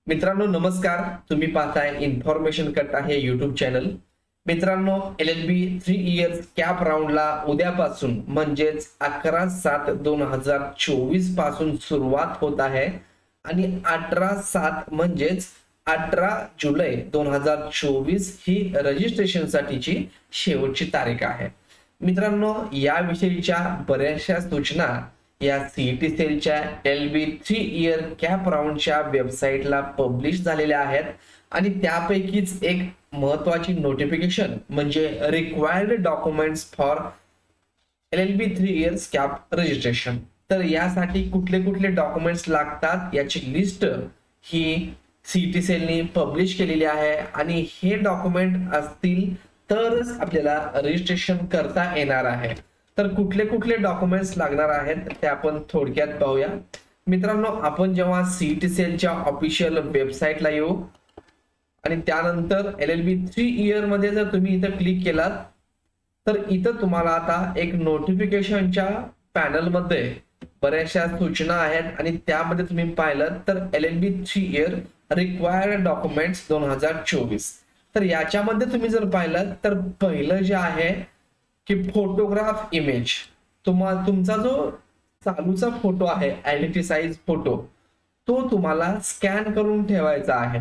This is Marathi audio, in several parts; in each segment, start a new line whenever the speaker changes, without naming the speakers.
मित्रांनो नमस्कार. तुम्ही पाहताय इन्फॉर्मेशन कट आहे यूट्यूब चॅनल. मित्रांनो LLB 3 इयर्स कॅप राऊंडला उद्यापासून म्हणजेच 11/7/2024 पासून सुरुवात होत आहे आणि 18/7 म्हणजेच 18 जुलै 2024 ही रजिस्ट्रेशन साठीची शेवटची तारीख आहे. मित्रांनो याविषयीच्या बऱ्याचशा सूचना या सीईटी सेलच्या LLB 3 इयर कॅप राऊंडच्या वेबसाईटला पब्लिश झालेल्या आहेत आणि त्यापैकीच एक महत्वाची नोटिफिकेशन म्हणजे required documents for LLB 3 years cap registration. तर यासाठी कुठले कुठले डॉक्युमेंट्स लागतात याची लिस्ट ही सीईटी सेलने पब्लिश केलेली आहे आणि हे डॉक्युमेंट असतील तरच आपल्याला रजिस्ट्रेशन करता येणार आहे. तर कुठले कुठले डॉक्युमेंट्स लागणार आहेत ते आपण थोडक्यात पाहूया. मित्रांनो आपण जेव्हा सीईटी सेलच्या ऑफिशियल वेबसाईटला येऊ आणि त्यानंतर LLB 3 इयर मध्ये जर तुम्ही इथं क्लिक केलात तर इथं तुम्हाला आता एक नोटिफिकेशनच्या पॅनल मध्ये बऱ्याचशा सूचना आहेत आणि त्यामध्ये तुम्ही पाहिलं तर LLB 3 इयर रिक्वायर्ड डॉक्युमेंट्स 2024. तर याच्यामध्ये तुम्ही जर पाहिलं तर पहिलं जे आहे की फोटोग्राफ इमेज, तुमचा जो चालूचा फोटो आहे आयडेंटिटी साइज फोटो तो तुम्हाला स्कॅन करून ठेवायचा आहे.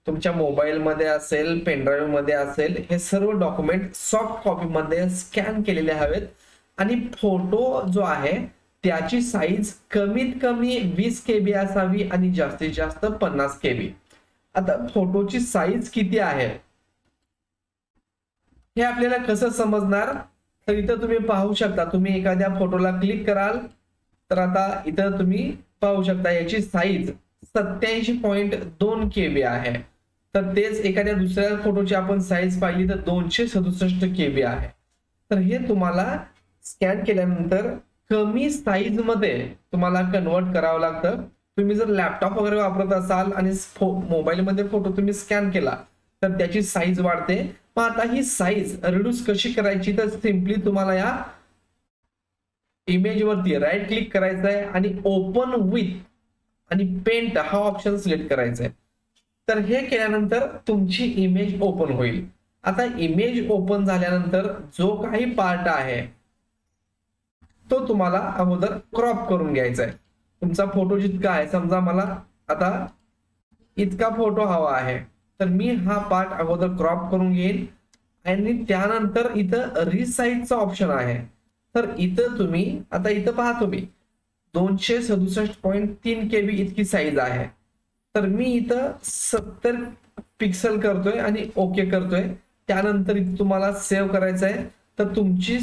तुमच्या मोबाईल मध्ये असेल, पेनड्राईव्ह मध्ये असेल, हे सर्व डॉक्युमेंट सॉफ्ट कॉपी मध्ये स्कॅन केलेले हवेत आणि फोटो जो आहे त्याची साईज कमीत कमी 20 KB असावी आणि जास्तीत जास्त 50 KB. आता फोटोची साईज किती आहे हे आपल्याला कसं समजणार? तर इथं तुम्ही पाहू शकता, तुम्ही एखाद्या फोटोला क्लिक कराल तर आता इथं तुम्ही पाहू शकता याची साईज 87.2 KB आहे. तर तेच एखाद्या दुसऱ्या फोटोची आपण साईज पाहिली तर 267 KB आहे. तर हे तुम्हाला स्कॅन केल्यानंतर कमी साईज मध्ये तुम्हाला कन्वर्ट करावं लागतं. तुम्ही जर लॅपटॉप वगैरे वापरत असाल आणि मोबाईल मध्ये फोटो तुम्ही स्कॅन केला तर त्याची साईज वाढते. मग आता ही साईज रिड्यूस कशी करायची तर सिंपली तुम्हाला या इमेज वरती राईट क्लिक करायचं आहे आणि ओपन विथ आणि पेंट हा ऑप्शन सिलेक्ट करायचा आहे. तर हे केल्यानंतर तुमची इमेज ओपन होईल. आता इमेज ओपन झाल्यानंतर जो काही पार्ट आहे तो तुम्हाला अगोदर क्रॉप करून घ्यायचा आहे. तुमचा फोटो जितका आहे, समजा मला आता इतका फोटो हवा आहे तर मी हा पार्ट अगोदर क्रॉप करून घेईन आणि त्यानंतर इथं रिसाइजचा ऑप्शन आहे. तर इथं तुम्ही आता इथं पहा तुम्ही 267.3 KB इतकी साईज आहे. तर मी इथं 70 पिक्सल करतोय आणि ओके करतोय. त्यानंतर इथं तुम्हाला सेव्ह करायचं आहे. तर तुमची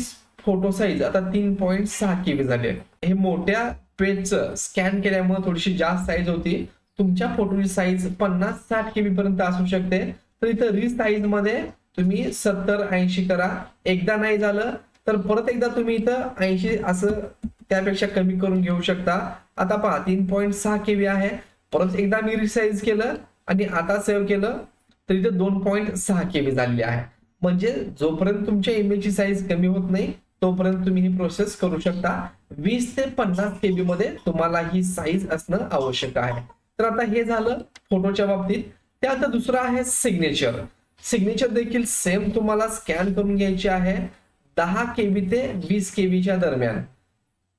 फोटो साईज आता 3.6 KB झाली आहे. हे मोठ्या पेजचं स्कॅन केल्यामुळे थोडीशी जास्त साईज होती. तुमच्या फोटोची साईज 50-60 KB पर्यंत असू शकते. तर इथं रिसाइज मध्ये तुम्ही 70-80 करा. एकदा नाही झालं तर परत एकदा तुम्ही इथं 80 असं त्यापेक्षा कमी करून घेऊ शकता. आता पहा 3.6 KB आहे. परत एकदा मी रिसाइज केलं आणि आता सेव्ह केलं तर इथं 2.6 KB झालेली आहे. म्हणजे जोपर्यंत तुमच्या इमेजची साईज कमी होत नाही तोपर्यंत तुम्ही ही प्रोसेस करू शकता. 20 ते 50 KB मध्ये तुम्हाला ही साईज असणं आवश्यक आहे. तर आता हे झालं फोटोच्या बाबतीत. त्यानंतर दुसरं आहे सिग्नेचर. सिग्नेचर देखील सेम तुम्हाला स्कॅन करून घ्यायची आहे 10 KB ते 20 KBच्या दरम्यान.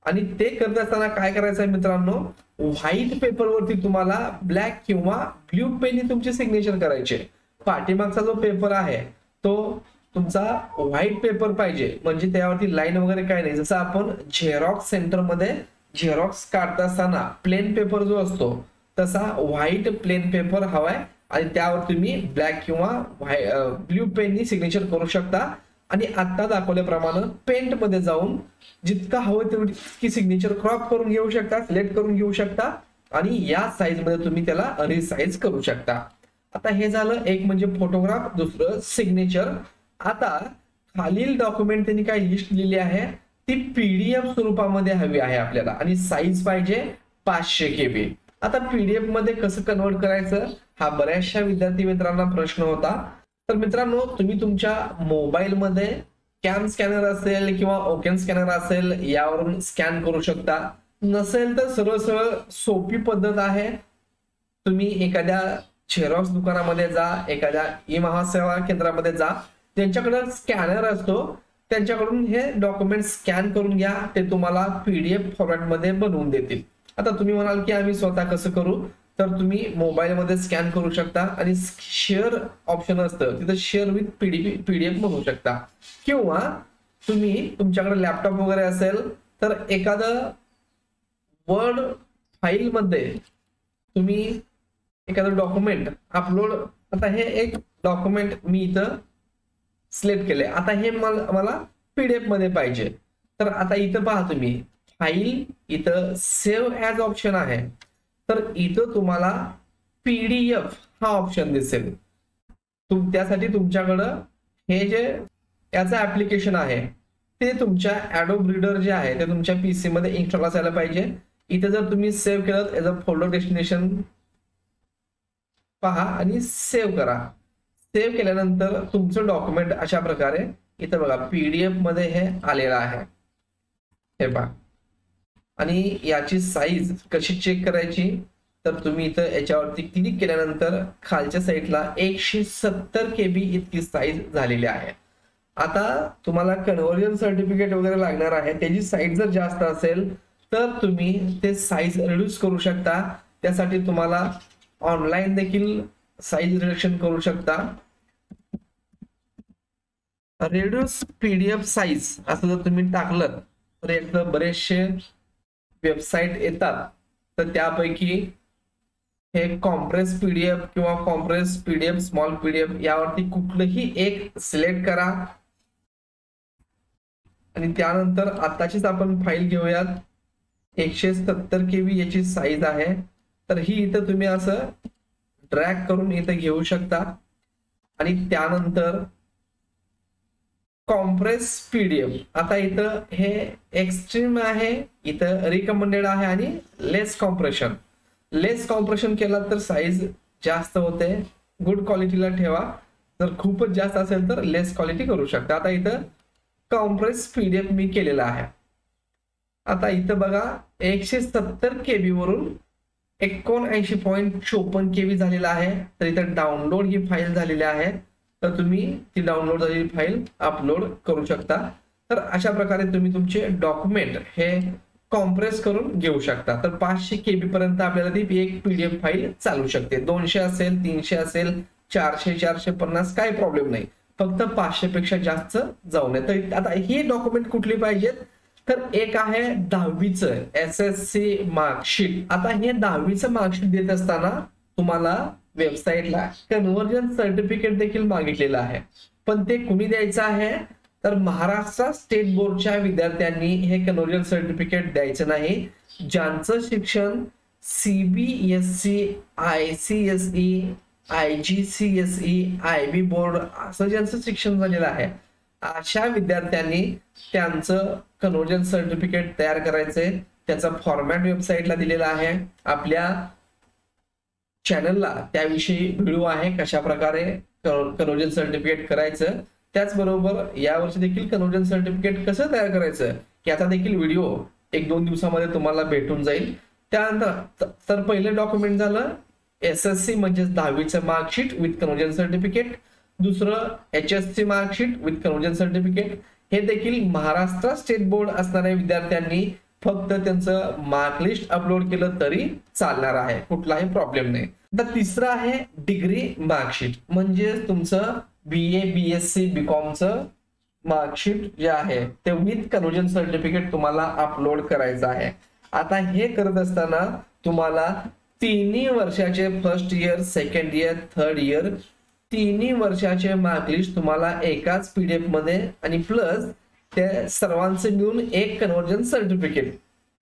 आणि ते करत असताना काय करायचं आहे मित्रांनो, व्हाईट पेपर वरती तुम्हाला ब्लॅक किंवा ब्ल्यू पेनने तुमचे सिग्नेचर करायचे. पाठीमागचा जो पेपर आहे तो तुमचा व्हाईट पेपर पाहिजे, म्हणजे त्यावरती लाईन वगैरे काय नाही. जसं आपण झेरॉक्स सेंटर मध्ये झेरॉक्स काढता असताना प्लेन पेपर जो असतो तसा व्हाईट प्लेन पेपर हवाय आणि त्यावर तुम्ही ब्लॅक किंवा ब्ल्यू पेननी सिग्नेचर करू शकता. आणि आता दाखवल्याप्रमाणे पेंट मध्ये जाऊन जितका हवं तेवढी सिग्नेचर क्रॉप करून घेऊ शकता, सिलेक्ट करून घेऊ शकता आणि या साईज मध्ये तुम्ही त्याला रिसाइज करू शकता. आता हे झालं एक म्हणजे फोटोग्राफ, दुसरं सिग्नेचर. आता खालील डॉक्युमेंट त्यांनी काय लिस्ट लिहिली आहे ती PDF स्वरूपामध्ये हवी आहे आपल्याला आणि साईज पाहिजे 500 KB. आता PDF मध्ये कसं कन्वर्ट करायचं हा बऱ्याचशा विद्यार्थी मित्रांना प्रश्न होता. तर मित्रांनो तुम्ही तुमच्या मोबाईल मध्ये कॅम स्कॅनर असेल किंवा ओकेन स्कॅनर असेल यावरून स्कॅन करू शकता. नसेल तर सरळ सरळ सोपी पद्धत आहे. तुम्ही एखाद्या झेरॉक्स दुकानामध्ये जा, एखाद्या ई महासेवा केंद्रामध्ये जा, त्यांच्याकडे स्कॅनर असतो, त्यांच्याकडून हे डॉक्युमेंट स्कॅन करून घ्या, ते तुम्हाला PDF फॉर्मॅटमध्ये बनवून देतील. आता तुम्ही म्हणाल की आम्ही स्वतः कसं करू, तर तुम्ही मोबाईलमध्ये स्कॅन करू शकता आणि शेअर ऑप्शन असतं तिथं शेअर विथ PDF बनवू शकता. किंवा तुम्ही तुमच्याकडे लॅपटॉप वगैरे असेल तर एखादं वर्ड फाईल मध्ये तुम्ही एखादं डॉक्युमेंट अपलोड, आता हे एक डॉक्युमेंट मी इथं सिलेक्ट केले, आता हे मला PDF मध्ये पाहिजे, तर आता इथं पहा तुम्ही फाईल, इथं सेव्ह ॲज ऑप्शन आहे, तर इथं तुम्हाला PDF हा ऑप्शन दिसेल. त्यासाठी तुमच्याकडं हे जे याचं ऍप्लिकेशन आहे ते तुमच्या Adobe Reader जे आहे ते तुमच्या PC मध्ये इन्स्टॉल असायला पाहिजे. इथे जर तुम्ही सेव्ह केलं एज अ फोल्डर डेस्टिनेशन पहा आणि सेव्ह करा. सेव्ह केल्यानंतर तुमचं डॉक्युमेंट अशा प्रकारे इथं बघा PDF मध्ये हे आलेलं आहे, हे पहा. आणि याची साईज कशी चेक करायची, तर तुम्ही इथं याच्यावरती क्लिक केल्यानंतर खालच्या साईडला 170 KB इतकी साईज झालेली आहे. आता तुम्हाला कन्व्हर्जन सर्टिफिकेट वगैरे लागणार आहे, त्याची साईज जर जास्त असेल तर तुम्ही ते साईज रिड्यूस करू शकता. त्यासाठी तुम्हाला ऑनलाईन देखील साईज रिडक्शन करू शकता. रिड्यूस PDF साईज असं जर तुम्ही टाकलं तर एकदा बरेचसे वेबसाईट येतात, तर त्यापैकी हे कॉम्प्रेस PDF किंवा कॉम्प्रेस PDF, स्मॉल PDF यावरती कुठलंही एक सिलेक्ट करा. आणि त्यानंतर आताचीच आपण फाईल घेऊयात, 170 KB याची साईज आहे, तर ही इथं तुम्ही असं ड्रॅग करून इथं घेऊ शकता. आणि त्यानंतर कॉम्प्रेस PDF, आता इथं हे एक्स्ट्रीम आहे, इथं रिकमेंडेड आहे आणि लेस कॉम्प्रेशन केला तर साईज जास्त होते. गुड क्वालिटीला ठेवा, जर खूपच जास्त असेल तर लेस क्वालिटी करू शकता. आता इथं कॉम्प्रेस PDF मी केलेला आहे. आता इथं बघा 170 KB वरून 79.54 KB झालेला आहे, तर इथं डाउनलोड ही फाईल झालेली आहे, तर तुम्ही ती डाउनलोड झालेली फाईल अपलोड करू शकता. तर अशा प्रकारे तुम्ही तुमचे डॉक्युमेंट हे कॉम्प्रेस करून घेऊ शकता. तर 500 KB पर्यंत आपल्याला ती एक PDF फाईल चालू शकते. 200 असेल, 300 असेल, 400, 450 काही प्रॉब्लेम नाही, फक्त 500 पेक्षा जास्त जाऊ नये. तर आता ही डॉक्युमेंट कुठली पाहिजेत, तर एक आहे 10वीचं SSC मार्कशीट. आता हे 10वीचं मार्कशीट देत असताना तुम्हाला वेबसाईटला कन्व्हर्जन सर्टिफिकेट देखील मागितलेलं आहे, पण ते कुणी द्यायचं आहे, तर महाराष्ट्र स्टेट बोर्डच्या विद्यार्थ्यांनी हे कन्व्हर्जन सर्टिफिकेट द्यायचं नाही. ज्यांचं शिक्षण CBSE, ICSE, IGCSE, IB board असं ज्यांचं शिक्षण झालेलं आहे, अशा विद्यार्थ्यांनी त्यांचं कन्व्हर्जन सर्टिफिकेट तयार करायचंय. त्याचा फॉर्मॅट वेबसाईटला दिलेला आहे. आपल्या चॅनलला त्याविषयी व्हिडिओ आहे, कशा प्रकारे कन्व्हर्जन सर्टिफिकेट करायचं. त्याचबरोबर यावर्षी देखील कन्व्हर्जन सर्टिफिकेट कसं तयार करायचं याचा देखील व्हिडिओ 1-2 दिवसामध्ये तुम्हाला भेटून जाईल. त्यानंतर तर पहिलं डॉक्युमेंट झालं SSC म्हणजे 10वीचं मार्कशीट विथ कन्व्हर्जन सर्टिफिकेट. दुसरं HSC marksheet with conversion certificate. हे देखील महाराष्ट्र स्टेट बोर्ड असणाऱ्या विद्यार्थ्यांनी फक्त त्यांचं मार्कलिस्ट अपलोड केलं तरी चालणार आहे, कुठलाही प्रॉब्लेम नाही. तर तिसरं आहे डिग्री मार्कशीट, म्हणजे तुमचं BA, BSc, BComचं मार्कशीट जे आहे ते विथ कन्व्हर्जन सर्टिफिकेट तुम्हाला अपलोड करायचं आहे. आता हे करत असताना तुम्हाला 3 वर्षाचे first year, second year, third year 3 वर्षाचे मार्कलिस्ट तुम्हाला एकाच PDF मध्ये आणि प्लस त्या सर्वांचं मिळून एक कन्व्हर्जन सर्टिफिकेट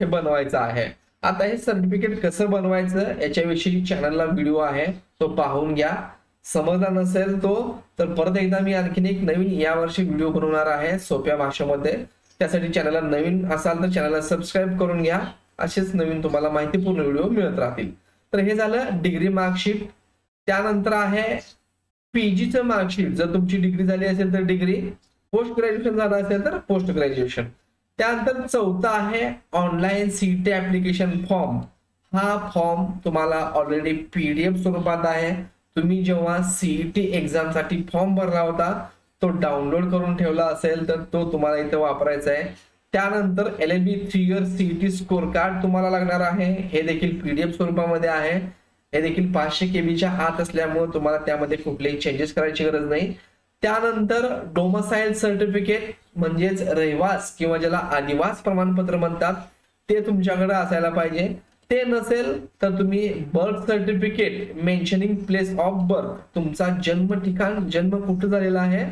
हे बनवायचं आहे. आता हे सर्टिफिकेट कसं बनवायचं याच्याविषयी चॅनलला व्हिडिओ आहे, तो पाहून घ्या. समजला नसेल तो तर परत एकदा मी आणखीन एक नवीन यावर्षी व्हिडिओ बनवणार आहे सोप्या भाषेमध्ये. त्यासाठी चॅनलला नवीन असाल तर चॅनलला सबस्क्राईब करून घ्या, असेच नवीन तुम्हाला माहितीपूर्ण व्हिडिओ मिळत राहतील. तर हे झालं डिग्री मार्कशीट. त्यानंतर आहे PGचं मार्कशीट. जर तुमची डिग्री झाली असेल तर डिग्री, पोस्ट ग्रॅज्युएशन झालं असेल तर पोस्ट ग्रॅज्युएशन. त्यानंतर चौथा आहे ऑनलाईन CET ऍप्लिकेशन फॉर्म. हा फॉर्म तुम्हाला ऑलरेडी PDF स्वरूपात आहे. तुम्ही जेव्हा CET एक्झाम साठी फॉर्म भरला होता तो डाउनलोड करून ठेवला असेल तर तो तुम्हाला इथे वापरायचा आहे. त्यानंतर LLB 3 year CET score card तुम्हाला लागणार आहे. हे देखील PDF स्वरूपामध्ये आहे. हे देखील 500 KB आत असल्यामुळे तुम्हाला त्यामध्ये कुठलेही चेंजेस करायची गरज नाही. त्यानंतर डोमसाईल सर्टिफिकेट म्हणजेच रहिवास किंवा ज्याला आदिवास प्रमाणपत्र म्हणतात ते तुमच्याकडे असायला पाहिजे. ते नसेल तर तुम्ही birth certificate mentioning place of birth, तुमचा जन्म ठिकाण, जन्म कुठे झालेला आहे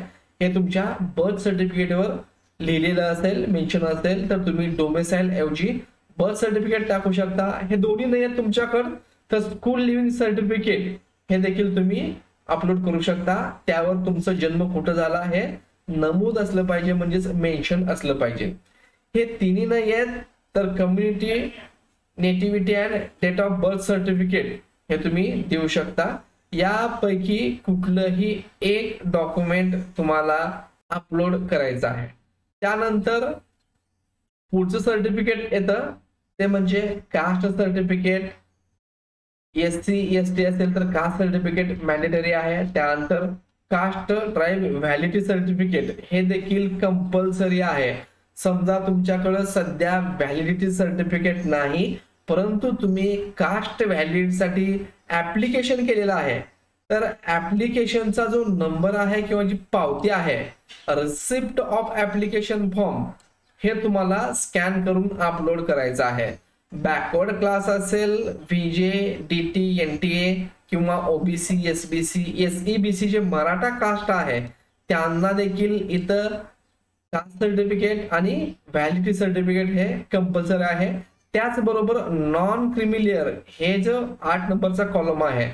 हे तुमच्या बर्थ सर्टिफिकेटवर लिहिलेलं असेल, मेन्शन असेल तर तुम्ही डोमेसाईल ऐवजी बर्थ सर्टिफिकेट टाकू शकता. हे दोन्ही नाही आहेत तुमच्याकडे तर स्कूल लिव्हिंग सर्टिफिकेट हे देखील तुम्ही अपलोड करू शकता. त्यावर तुमचा जन्म कुठं झाला हे नमूद असलं पाहिजे, म्हणजेच मेन्शन असलं पाहिजे. हे तिन्ही नाही आहेत तर community nativity and date of birth certificate हे तुम्ही देऊ शकता. यापैकी कुठलंही एक डॉक्युमेंट तुम्हाला अपलोड करायचं आहे. त्यानंतर पुढचं सर्टिफिकेट येतं ते म्हणजे कास्ट सर्टिफिकेट. SC ST असेल तर कास्ट सर्टिफिकेट मॅन्डेटरी आहे. त्यानंतर कास्ट ट्राईब व्हॅलिडिटी सर्टिफिकेट हे देखील कंपल्सरी आहे. समजा तुमच्याकडे सध्या व्हॅलिडिटी सर्टिफिकेट नाही परंतु तुम्ही कास्ट व्हॅलिडिटी साठी ऍप्लिकेशन केलेलं आहे तर ऍप्लिकेशनचा जो नंबर आहे किंवा जी पावती आहे रिसिप्ट ऑफ ऍप्लिकेशन फॉर्म हे तुम्हाला स्कॅन करून अपलोड करायचं आहे. बॅकवर्ड क्लास असेल VJ DT NTA किंवा OBC SBC SEBC जे मराठा कास्ट आहे त्यांना देखील इथं कास्ट सर्टिफिकेट आणि व्हॅलिडिटी सर्टिफिकेट हे कंपल्सरी आहे. त्याचबरोबर नॉन क्रिमिलियर हे जो 8 नंबरचा कॉलम आहे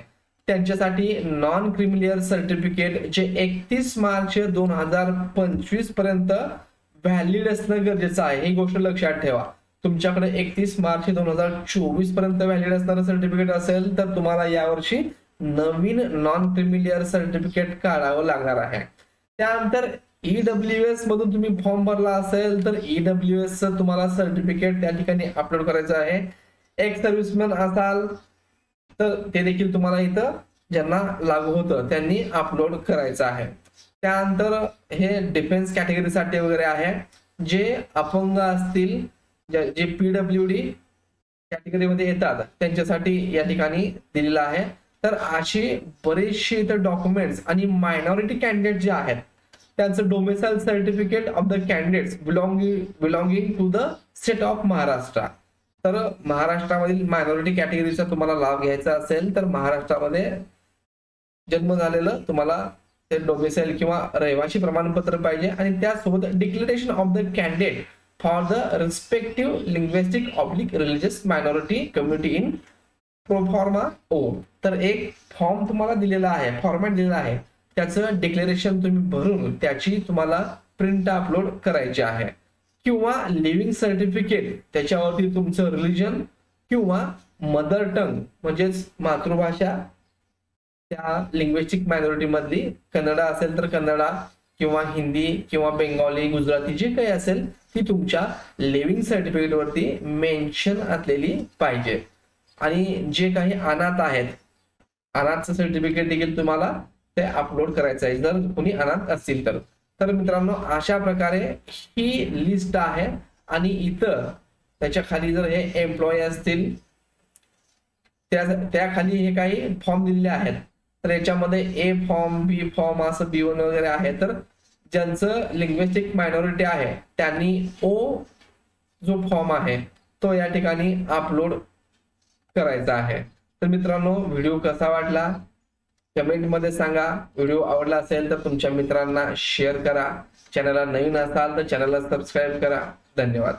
त्यांच्यासाठी नॉन क्रिमिलियर सर्टिफिकेट जे 31 मार्च 2025 पर्यंत व्हॅलिड असणं गरजेचं आहे. ही गोष्ट लक्षात ठेवा. तुमच्याकडे 31 मार्च 2024 पर्यंत व्हॅलिड असणारं सर्टिफिकेट असेल तर तुम्हाला यावर्षी नवीन नॉन क्रिमिलियर सर्टिफिकेट काढावं लागणार आहे. त्यानंतर EWS मधून तुम्ही फॉर्म भरला असेल तर EWS चं तुम्हाला सर्टिफिकेट त्या ठिकाणी अपलोड करायचं आहे. एक्स सर्व्हिसमॅन असाल तर ते देखील तुम्हाला इथं ज्यांना लागू होतं त्यांनी अपलोड करायचं आहे. त्यानंतर हे डिफेन्स कॅटेगरीसाठी वगैरे आहे. जे अपंग असतील जे PWD कॅटेगरीमध्ये येतात त्यांच्यासाठी या ठिकाणी दिलेलं आहे. तर अशी बरेचसे इतर डॉक्युमेंट्स आणि मायनॉरिटी कॅन्डिडेट जे आहेत त्यांचं domicile certificate of the candidates belonging to the state of Maharashtra. तर महाराष्ट्रामधील मायनॉरिटी कॅटेगरीचा तुम्हाला लाभ घ्यायचा असेल तर महाराष्ट्रामध्ये जन्म झालेलं तुम्हाला ते डोमेसाईल किंवा रहिवासी प्रमाणपत्र पाहिजे आणि त्यासोबत declaration of the candidate for the respective linguistic oblique religious minority community in proforma O. तर एक फॉर्म तुम्हाला दिलेला आहे, फॉर्मॅट दिलेला आहे, त्याचं डिक्लेरेशन तुम्ही भरून त्याची तुम्हाला प्रिंट अपलोड करायची आहे. किंवा लिव्हिंग सर्टिफिकेट त्याच्यावरती तुमचं रिलिजन किंवा मदर टंग म्हणजेच मातृभाषा त्या लिंग्विस्टिक मायनॉरिटी मधली कन्नडा असेल तर कन्नडा किंवा हिंदी किंवा बेंगॉली गुजराती जे काही असेल ती तुमच्या लिव्हिंग सर्टिफिकेट वरती मेन्शन असलेली पाहिजे. आणि जे काही अनाथ आहेत अनाथचं सर्टिफिकेट देखील तुम्हाला ते अपलोड करायचं आहे जर कोणी अनाथ असतील तर. तर मित्रांनो अशा प्रकारे ही लिस्ट आहे आणि इथं त्याच्या खाली जर हे एम्प्लॉई असतील त्या खाली हे काही फॉर्म दिलेले आहेत तर याच्यामध्ये A फॉर्म B फॉर्म असं B1 वगैरे आहे. तर ज्यांचं लिंग्विस्टिक मायनॉरिटी आहे त्यांनी O जो फॉर्म आहे तो या ठिकाणी अपलोड करायचा आहे. तर मित्रांनो व्हिडिओ कसा वाटला कमेंट मध्ये सांगा. व्हिडिओ आवडला असेल तर तुमच्या मित्रांना शेअर करा. चॅनलला नवीन असाल तर चॅनलला सबस्क्राईब करा. धन्यवाद.